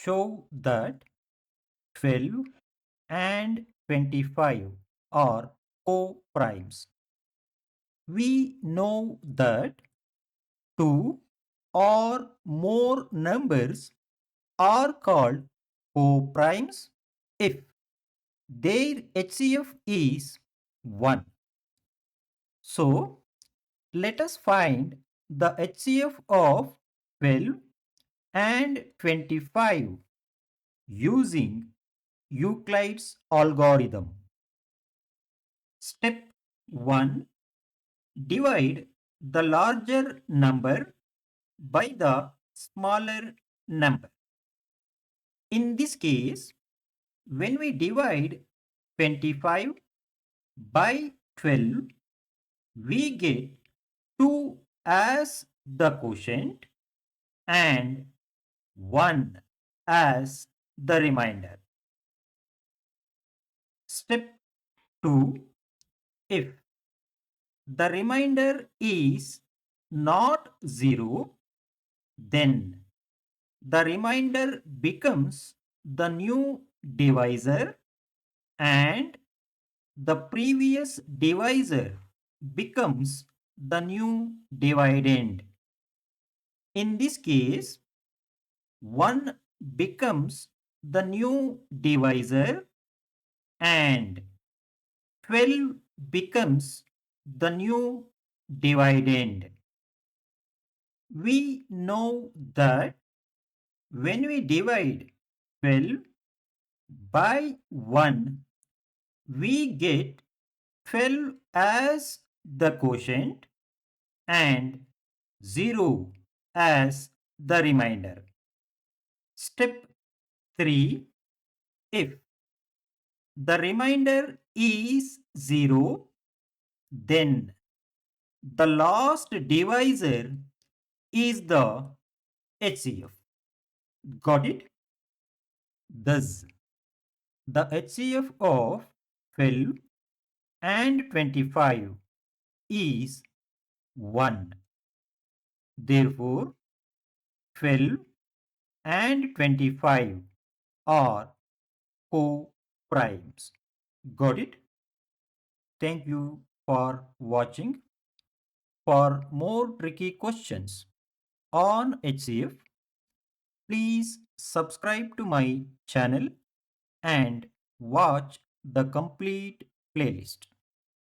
show that 12 and 25 are co-primes. We know that two or more numbers are called co-primes if their HCF is 1. So, let us find the HCF of 12 and 25 using Euclid's algorithm. Step 1. Divide the larger number by the smaller number. In this case, when we divide 25 by 12, we get 2 as the quotient and 1 as the remainder. Step 2. If the remainder is not 0, then the remainder becomes the new divisor and the previous divisor becomes the new dividend. In this case, 1 becomes the new divisor and 12 becomes the new dividend. We know that when we divide 12 by 1, we get 12 as the quotient and 0 as the remainder. Step 3. If the remainder is 0, then the last divisor is the HCF. Got it? Thus, the HCF of 12 and 25 is 1. Therefore, 12 and 25 are co-primes. Got it? Thank you for watching. For more tricky questions on HCF, please subscribe to my channel and watch the complete playlist.